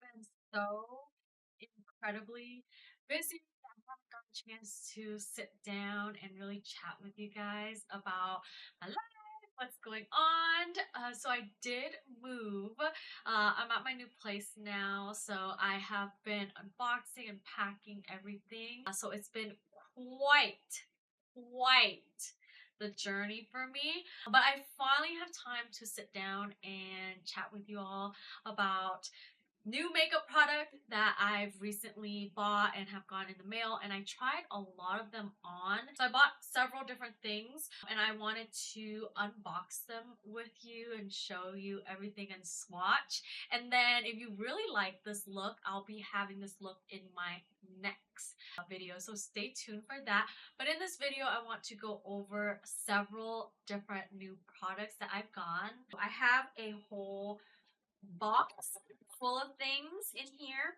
been so incredibly busy that I haven't got a chance to sit down and really chat with you guys about my life, what's going on. So I did move. I'm at my new place now, so I have been unboxing and packing everything. So it's been quite the journey for me, but I finally have time to sit down and chat with you all about new makeup product that I've recently bought and have gone in the mail, and I tried a lot of them on. So I bought several different things and I wanted to unbox them with you and show you everything and swatch. And then if you really like this look, I'll be having this look in my next video, so stay tuned for that. But in this video I want to go over several different new products that I've gotten. I have a whole box full of things in here,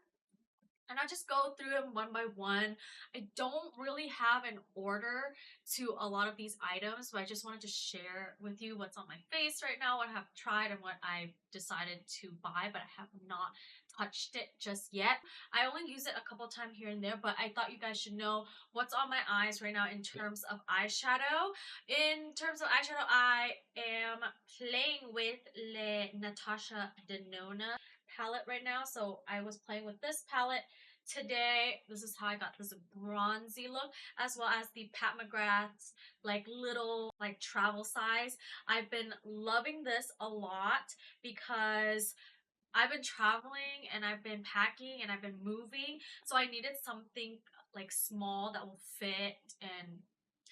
and I'll just go through them one by one. I don't really have an order to a lot of these items, but I just wanted to share with you what's on my face right now, what I've tried, and what I've decided to buy, but I have not touched it just yet. I only use it a couple times here and there, but I thought you guys should know what's on my eyes right now in terms of eyeshadow. In terms of eyeshadow, I am playing with Le Natasha Denona palette right now. So I was playing with this palette today. This is how I got this bronzy look, as well as the Pat McGrath's like little like travel size. I've been loving this a lot because I've been traveling and I've been packing and I've been moving, so I needed something like small that will fit and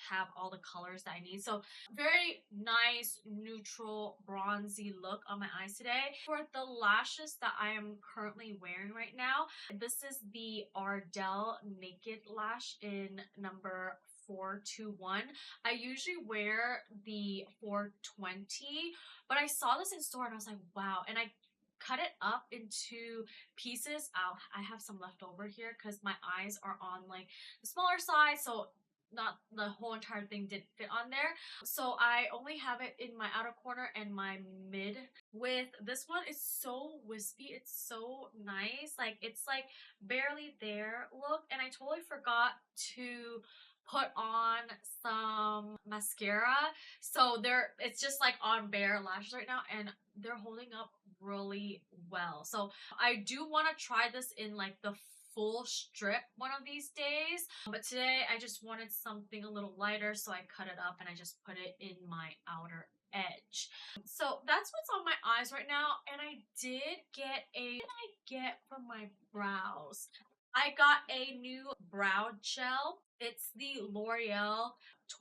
have all the colors that I need. So very nice neutral bronzy look on my eyes today. For the lashes that I am currently wearing right now, this is the Ardell Naked Lash in number 421. I usually wear the 420, but I saw this in store and I was like, wow. And I cut it up into pieces. I have some left over here because my eyes are on like the smaller size, so not the whole entire thing didn't fit on there. So I only have it in my outer corner and my mid. With this one, it's so wispy, it's so nice, like it's like barely there look. And I totally forgot to put on some mascara, so it's just like on bare lashes right now, and they're holding up really well. So I do want to try this in like the full strip one of these days, but today I just wanted something a little lighter, so I cut it up and I just put it in my outer edge. So that's what's on my eyes right now. And I did get from my brows, I got a new brow gel. It's the L'Oreal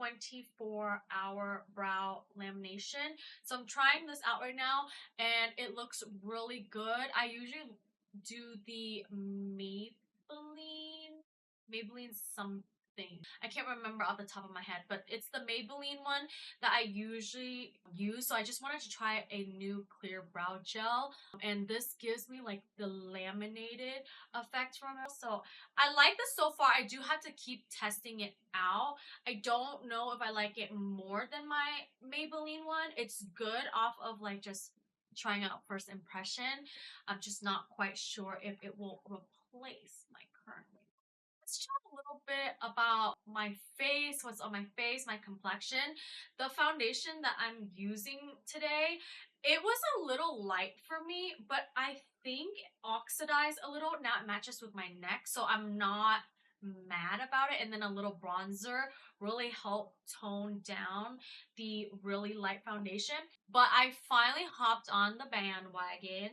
24-hour brow lamination. So I'm trying this out right now and it looks really good. I usually do the Maybelline something. I can't remember off the top of my head, but it's the Maybelline one that I usually use. So I just wanted to try a new clear brow gel, and this gives me like the laminated effect from it. So I like this so far. I do have to keep testing it out. I don't know if I like it more than my Maybelline one. It's good off of like just trying out first impression. I'm just not quite sure if it will replace my current one. Let's chat a little bit about my face, what's on my face, my complexion. The foundation that I'm using today, it was a little light for me, but I think it oxidized a little. Now it matches with my neck, so I'm not mad about it. And then a little bronzer really helped tone down the really light foundation. But I finally hopped on the bandwagon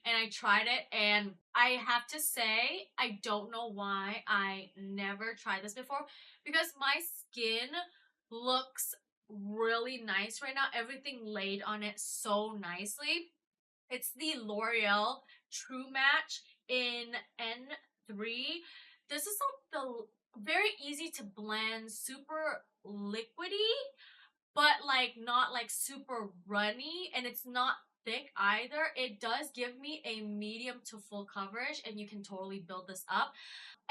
and I tried it, and I have to say I don't know why I never tried this before, because my skin looks really nice right now. Everything laid on it so nicely. It's the L'Oreal True Match in N3. This is like the very easy to blend, super liquidy, but like not like super runny, and it's not thick either. It does give me a medium to full coverage, and you can totally build this up.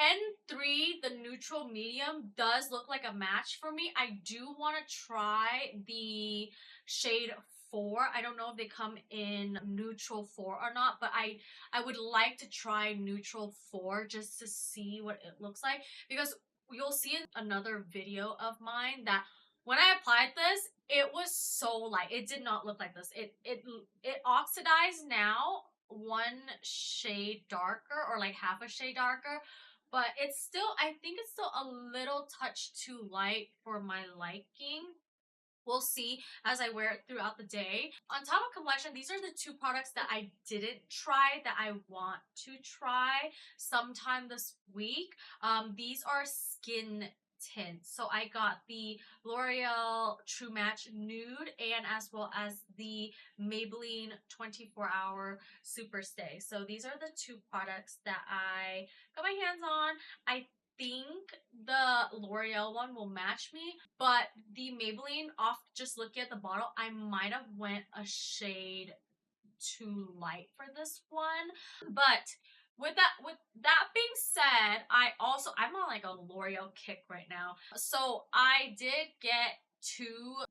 N3, the neutral medium, does look like a match for me. I do want to try the shade 4. I don't know if they come in neutral 4 or not, but I would like to try neutral 4 just to see what it looks like, because you'll see in another video of mine that when I applied this, it was so light. It did not look like this. It oxidized now 1 shade darker, or like half a shade darker, but it's still, I think it's still a little touch too light for my liking. We'll see as I wear it throughout the day. On top of complexion, these are the 2 products that I didn't try that I want to try sometime this week. These are skin tints. So I got the L'Oreal True Match Nude and as well as the Maybelline 24-hour Super Stay. So these are the 2 products that I got my hands on. I think the L'Oreal one will match me, but the Maybelline, off just looking at the bottle, I might have went a shade too light for this one. But with that being said, I'm on like a L'Oreal kick right now. So I did get 2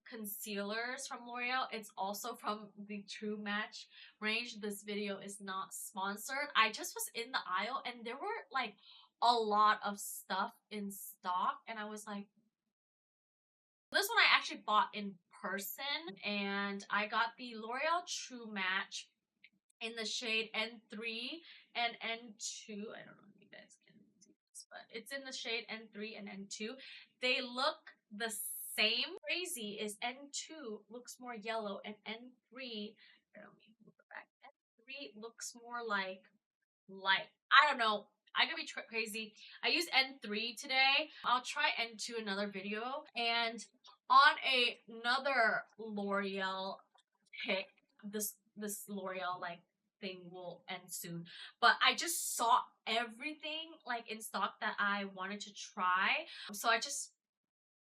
concealers from L'Oreal. It's also from the True Match range. This video is not sponsored. I just was in the aisle and there were like a lot of stuff in stock, and I was like, this one I actually bought in person, and I got the L'Oreal True Match in the shade N3 and N2. I don't know if you guys can see this, but it's in the shade N3 and N2. They look the same. Crazy is N2 looks more yellow and N3, let me move it back, N3 looks more like light. I don't know. I could be crazy. I used N3 today. I'll try N2 another video. And on another L'Oreal pick, this L'Oreal like thing will end soon. But I just saw everything like in stock that I wanted to try. So I just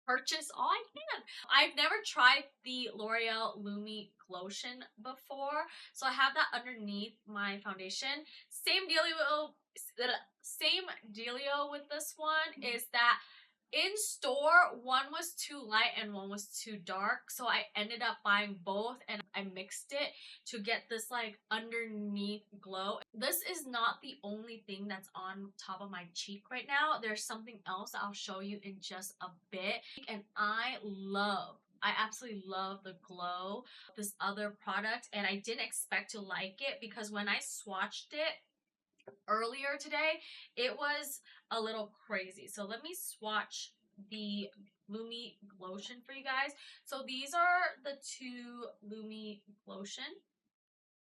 purchase all I can. I've never tried the L'Oreal Lumi Glotion before, so I have that underneath my foundation. Same dealio with this one is that in store, one was too light and one was too dark, so I ended up buying both and I mixed it to get this like underneath glow. This is not the only thing that's on top of my cheek right now. There's something else I'll show you in just a bit, and I absolutely love the glow of this other product, and I didn't expect to like it because when I swatched it earlier today, it was a little crazy. So let me swatch the Lumi Glotion for you guys. So these are the 2 Lumi Glotion,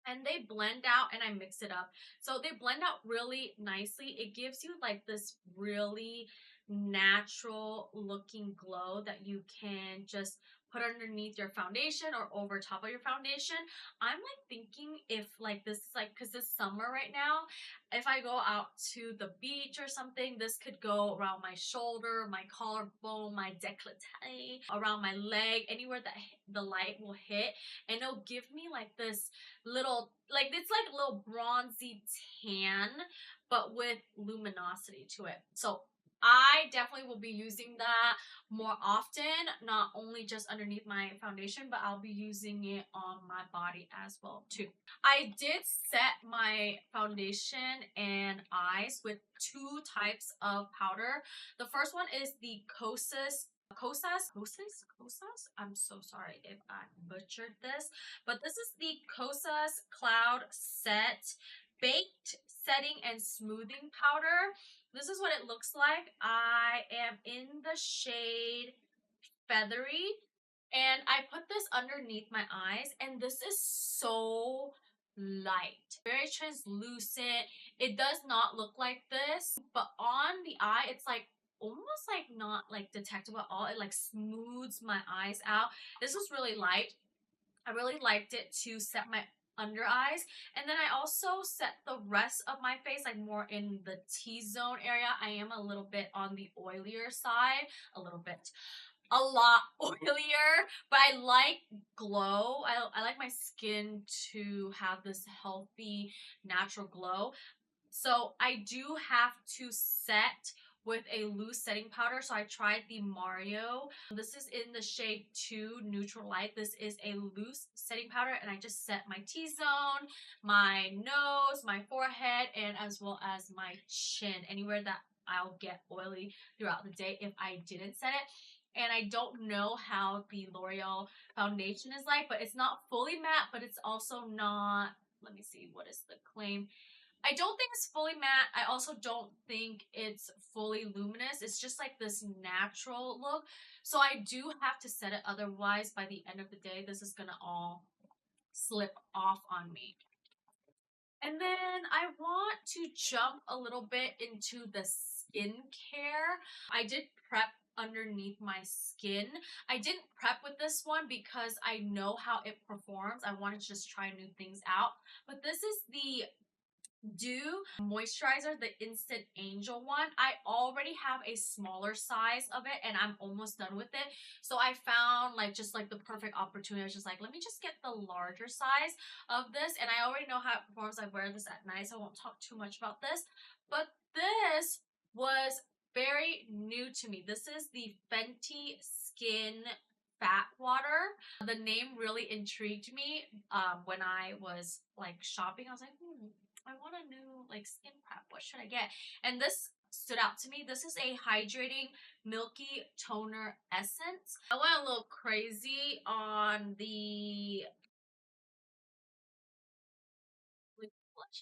and they blend out, and I mix it up. So they blend out really nicely. It gives you like this really natural looking glow that you can just put underneath your foundation or over top of your foundation. I'm like thinking if like this is like, because it's summer right now, if I go out to the beach or something, this could go around my shoulder, my collarbone, my décolleté, around my leg, anywhere that the light will hit, and it'll give me like this little, like it's like a little bronzy tan but with luminosity to it. So I definitely will be using that more often, not only just underneath my foundation, but I'll be using it on my body as well too. I did set my foundation and eyes with 2 types of powder. The first one is the Kosas. I'm so sorry if I butchered this, but this is the Kosas Cloud Set Baked Setting and Smoothing Powder. This is what it looks like. I am in the shade Feathery, and I put this underneath my eyes, and this is so light, very translucent. It does not look like this, but on the eye, it's like almost like not like detectable at all. It like smooths my eyes out. This was really light. I really liked it to set my under eyes, and then I also set the rest of my face like more in the T-zone area. I am a little bit on the oilier side, a lot oilier, but I like glow. I like my skin to have this healthy natural glow, so I do have to set with a loose setting powder. So I tried the Mario. This is in the shade 2 Neutral Light. This is a loose setting powder, and I just set my T-zone, my nose, my forehead, and as well as my chin, anywhere that I'll get oily throughout the day if I didn't set it. And I don't know how the L'Oreal foundation is like, but it's not fully matte, but it's also not, let me see, what is the claim? I don't think it's fully matte. I also don't think it's fully luminous. It's just like this natural look. So I do have to set it. Otherwise, by the end of the day, this is going to all slip off on me. And then I want to jump a little bit into the skincare. I did prep underneath my skin. I didn't prep with this one because I know how it performs. I wanted to just try new things out. But this is the Dew moisturizer, the Instant Angel one. I already have a smaller size of it and I'm almost done with it. So I found like just like the perfect opportunity. I was just like, let me just get the larger size of this. And I already know how it performs. I wear this at night, so I won't talk too much about this. But this was very new to me. This is the Fenty Skin Fat Water. The name really intrigued me when I was like shopping. I was like, I want a new like skin prep. What should I get? And this stood out to me. This is a hydrating Milky toner essence. I went a little crazy on the blush.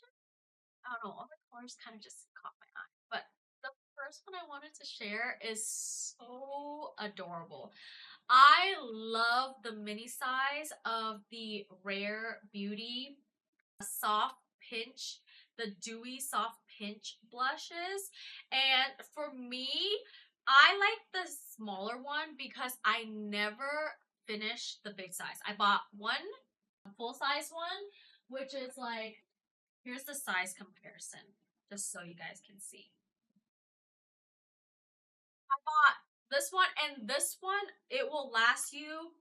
I don't know, all the colors kind of just caught my eye. But the first one I wanted to share is so adorable. I love the mini size of the Rare Beauty Soft Pinch, the Dewy Soft Pinch blushes. And for me, I like the smaller one because I never finished the big size. I bought one full size one, which is like, here's the size comparison, just so you guys can see. I bought this one, and this one, it will last you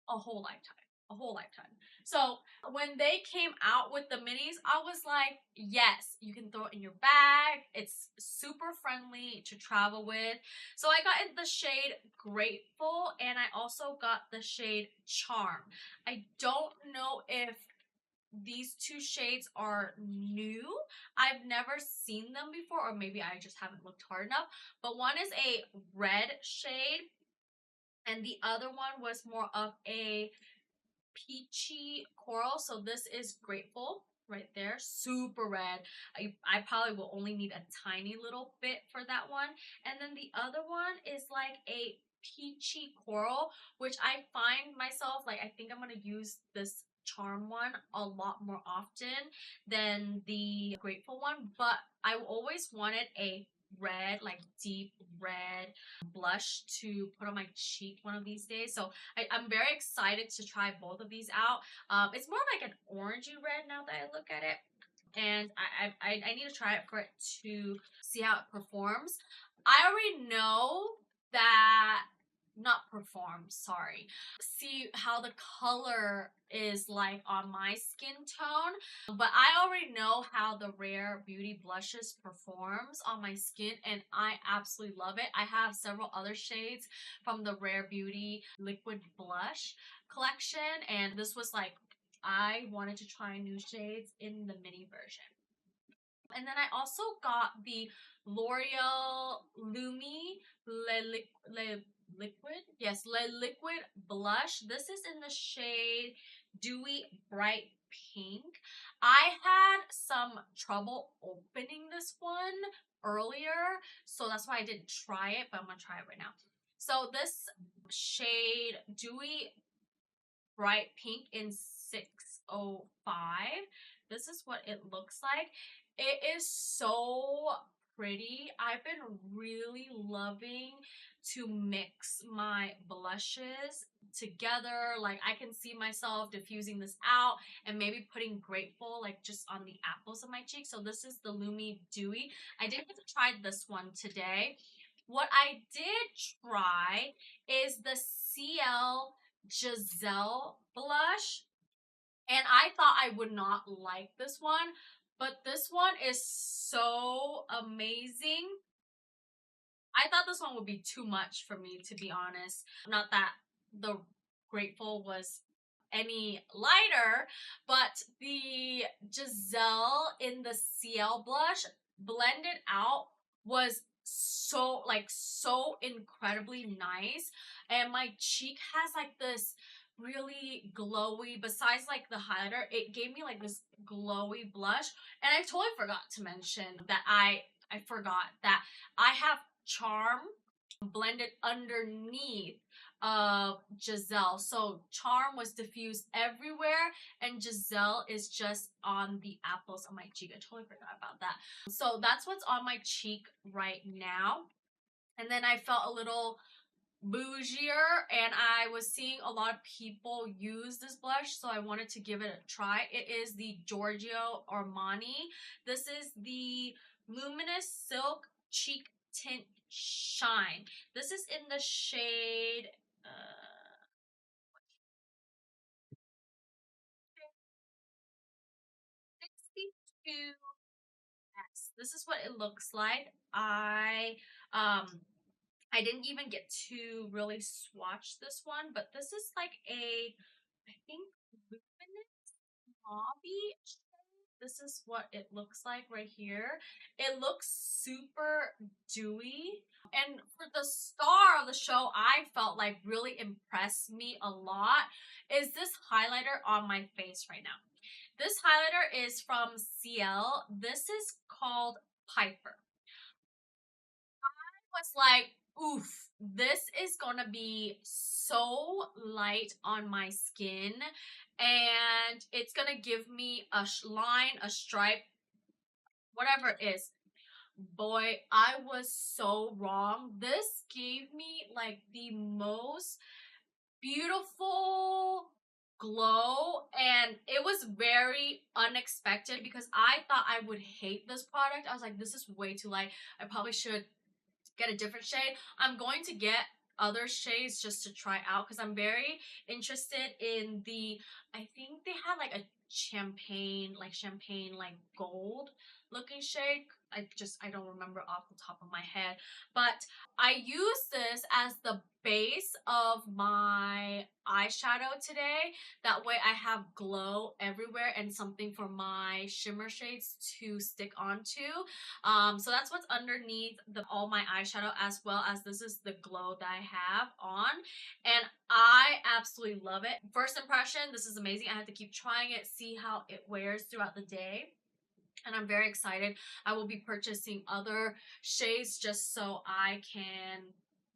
a whole lifetime. A whole lifetime. So when they came out with the minis, I was like, yes, you can throw it in your bag. It's super friendly to travel with. So I got in the shade Grateful, and I also got the shade Charm. I don't know if these two shades are new. I've never seen them before, or maybe I just haven't looked hard enough. But one is a red shade, and the other one was more of a peachy coral. So this is Grateful right there, super red. I probably will only need a tiny little bit for that one. And then the other one is like a peachy coral, which I find myself like, I think I'm gonna use this Charm one a lot more often than the Grateful one. But I always wanted a red, like deep red blush to put on my cheek one of these days. So I'm very excited to try both of these out. It's more like an orangey red now that I look at it. And I need to try it for it to see how it performs. I already know that, not perform, sorry, see how the color is like on my skin tone, but I already know how the Rare Beauty blushes performs on my skin, and I absolutely love it. I have several other shades from the Rare Beauty liquid blush collection, and this was like, I wanted to try new shades in the mini version. And then I also got the L'Oreal Lumi Liquid. Yes, Liquid Blush. This is in the shade Dewy Bright Pink. I had some trouble opening this one earlier, so that's why I didn't try it, but I'm going to try it right now. So this shade Dewy Bright Pink in 605. This is what it looks like. It is so pretty. I've been really loving to mix my blushes together. Like, I can see myself diffusing this out and maybe putting Grateful like just on the apples of my cheek. So this is the Lumi Dewy. I didn't get to try this one today. What I did try is the CL Giselle blush, and I thought I would not like this one, but this one is so amazing. I thought this one would be too much for me, to be honest. Not that the Grateful was any lighter, but the Giselle in the CL blush blended out was so incredibly nice. And my cheek has like this really glowy, besides like the highlighter, it gave me like this glowy blush. And I totally forgot to mention that I forgot that I have Charm blended underneath of Giselle. So Charm was diffused everywhere and Giselle is just on the apples on my cheek. I totally forgot about that. So that's what's on my cheek right now. And then I felt a little bougier and I was seeing a lot of people use this blush, so I wanted to give it a try. It is the Giorgio Armani. This is the Luminous Silk Cheek Tint Shine. This is in the shade 62. Yes, this is what it looks like. I didn't even get to really swatch this one, but this is like a, I think, luminous mauve shade. This is what it looks like right here. It looks super dewy. And for the star of the show, I felt like really impressed me a lot is this highlighter on my face right now. This highlighter is from CL. This is called Piper. Was like, oof, this is gonna be so light on my skin and it's gonna give me a line, a stripe, whatever it is. Boy, I was so wrong. This gave me like the most beautiful glow and it was very unexpected because I thought I would hate this product. I was like, this is way too light. I probably should get a different shade. I'm going to get other shades just to try out because I'm very interested in the, I think they had like a champagne like gold looking shade. I don't remember off the top of my head, but I use this as the base of my eyeshadow today. That way I have glow everywhere and something for my shimmer shades to stick onto. So that's what's underneath all my eyeshadow, as well as this is the glow that I have on, and I absolutely love it. First impression, this is amazing. I have to keep trying it, see how it wears throughout the day. And I'm very excited. I will be purchasing other shades just so I can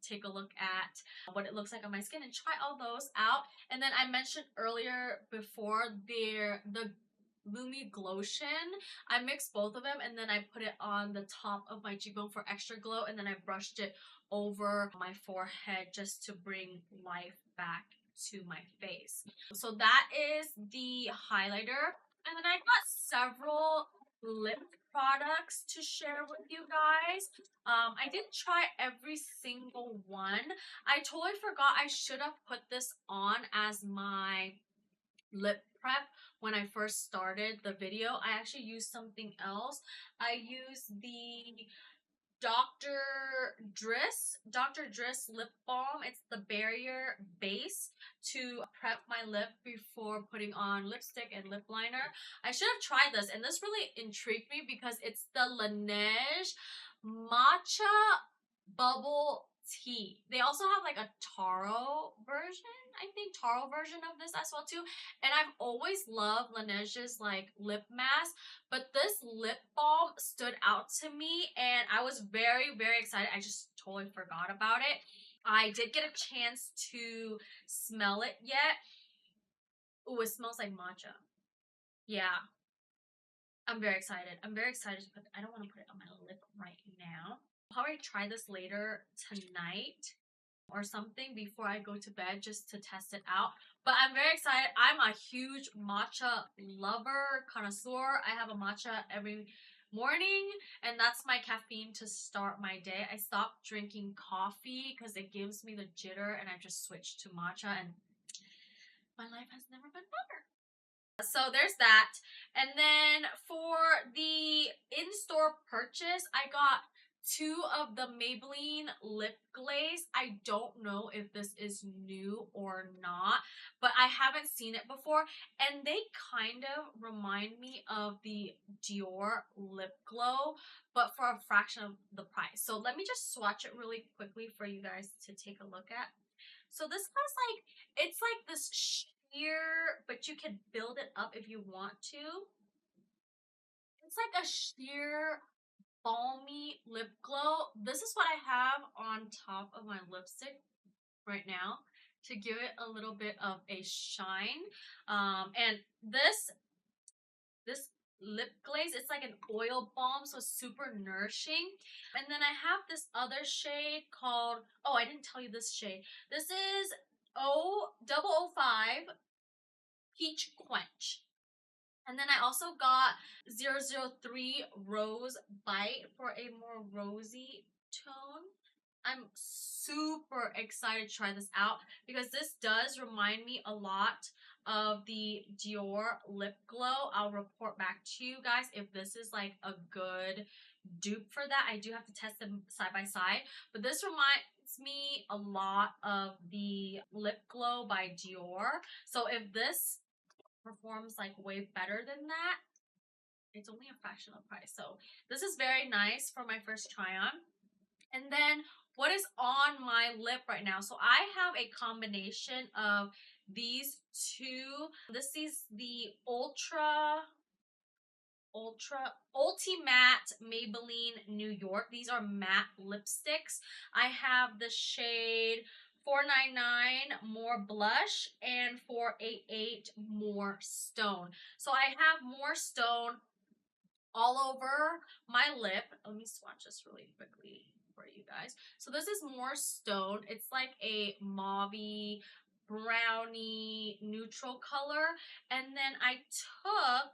take a look at what it looks like on my skin and try all those out. And then I mentioned earlier before the Lumi Glotion. I mixed both of them and then I put it on the top of my cheekbone for extra glow, and then I brushed it over my forehead just to bring life back to my face. So that is the highlighter. And then I got several lip products to share with you guys. I didn't try every single one. I totally forgot I should have put this on as my lip prep when I first started the video. I actually used something else. I used the Dr. Driss lip balm. It's the barrier base to prep my lip before putting on lipstick and lip liner. I should have tried this, and this really intrigued me because it's the Laneige matcha bubble tea. They also have like a taro version, I think taro version of this as well too. And I've always loved Laneige's like lip mask, but this lip balm stood out to me and I was very excited. I just totally forgot about it. I did get a chance to smell it yet. Ooh, it smells like matcha. Yeah, I'm very excited. I'm very excited to put I don't want to put it on my lip right now. I'll probably try this later tonight or something before I go to bed just to test it out. But I'm very excited. I'm a huge matcha lover, connoisseur. I have a matcha every morning and that's my caffeine to start my day. I stopped drinking coffee because it gives me the jitter and I just switched to matcha and my life has never been better. So there's that. And then for the in-store purchase, I got 2 of the Maybelline lip glaze. I don't know if this is new or not, but I haven't seen it before, and they kind of remind me of the Dior lip glow, but for a fraction of the price. So let me just swatch it really quickly for you guys to take a look at. So this has like, it's like this sheer, but you can build it up if you want to. It's like a sheer balmy lip glow. This is what I have on top of my lipstick right now to give it a little bit of a shine. And this lip glaze, it's like an oil balm, so super nourishing. And then I have this other shade called, oh, I didn't tell you this shade. This is 005 Peach Quench. And then I also got 003 Rose Bite for a more rosy tone. I'm super excited to try this out because this does remind me a lot of the Dior lip glow. I'll report back to you guys if this is like a good dupe for that. I do have to test them side by side, but this reminds me a lot of the lip glow by Dior. So if this performs like way better than that, it's only a fraction of the price. So this is very nice for my first try on. And then what is on my lip right now? So I have a combination of these two. This is the Ultimatte Maybelline New York. These are matte lipsticks. I have the shade 499 More Blush and 488 More Stone. So I have More Stone all over my lip. Let me swatch this really quickly for you guys. So this is More Stone. It's like a mauvey, brownie, neutral color. And then I took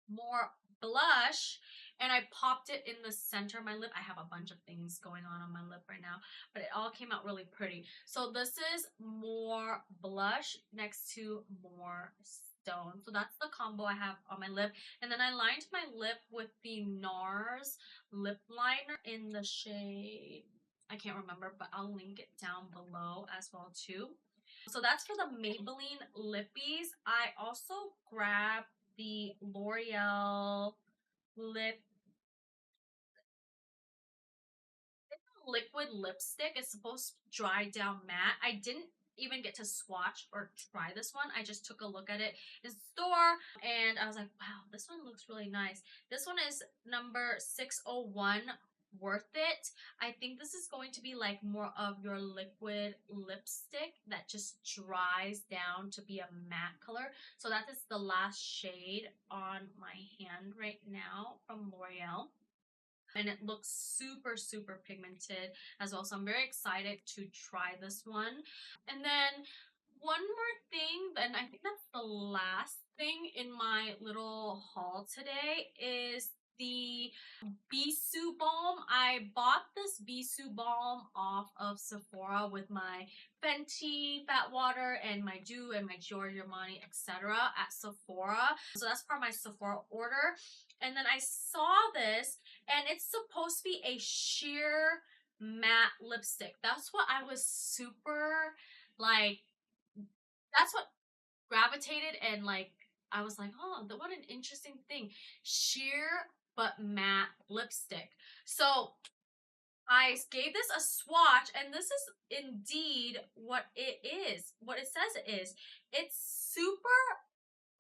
More Blush and I popped it in the center of my lip. I have a bunch of things going on my lip right now, but it all came out really pretty. So this is More Blush next to More Stone. So that's the combo I have on my lip. And then I lined my lip with the NARS lip liner in the shade, I can't remember, but I'll link it down below as well too. So that's for the Maybelline lippies. I also grabbed the L'Oreal lip, it's a liquid lipstick. It's supposed to dry down matte. I didn't even get to swatch or try this one. I just took a look at it in the store and I was like, wow, this one looks really nice. This one is number 601 Worth It. I think this is going to be like more of your liquid lipstick that just dries down to be a matte color. So that is the last shade on my hand right now from L'Oreal. And it looks super, super pigmented as well. So I'm very excited to try this one. And then one more thing, and I think that's the last thing in my little haul today, is the BISOU balm. I bought this BISOU balm off of Sephora with my Fenty Fat Water and my Dewy and my Giorgio Armani, etc. at Sephora. So that's part of my Sephora order. And then I saw this, and it's supposed to be a sheer matte lipstick. That's what I was super, like, that's what gravitated and, like, I was like, oh, what an interesting thing. Sheer but matte lipstick. So I gave this a swatch, and this is indeed what it is, what it says it is. It's super,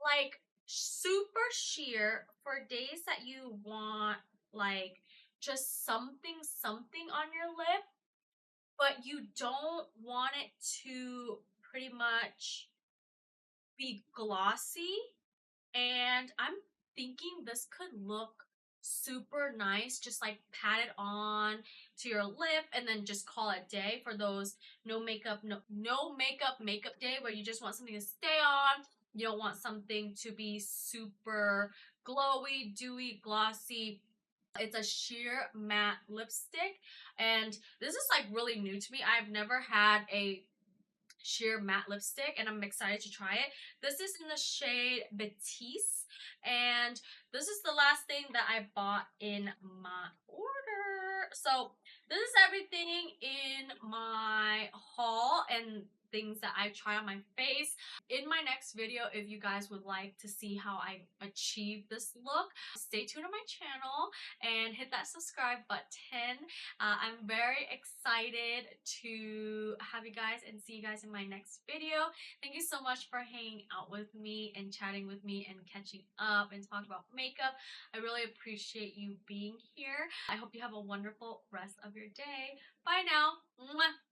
like, super sheer for days that you want, like, just something on your lip, but you don't want it to pretty much be glossy. And I'm thinking this could look super nice, just like pat it on to your lip and then just call it a day for those no makeup day where you just want something to stay on. You don't want something to be super glowy, dewy, glossy. It's a sheer matte lipstick, and this is like really new to me. I've never had a sheer matte lipstick, and I'm excited to try it. This is in the shade Bêtise, and this is the last thing that I bought in my order. So this is everything in my haul and things that I try on my face. In my next video, if you guys would like to see how I achieve this look, stay tuned on my channel and hit that subscribe button. I'm very excited to have you guys and see you guys in my next video. Thank you so much for hanging out with me and chatting with me and catching up and talking about makeup. I really appreciate you being here. I hope you have a wonderful rest of your day. Bye now. Mwah.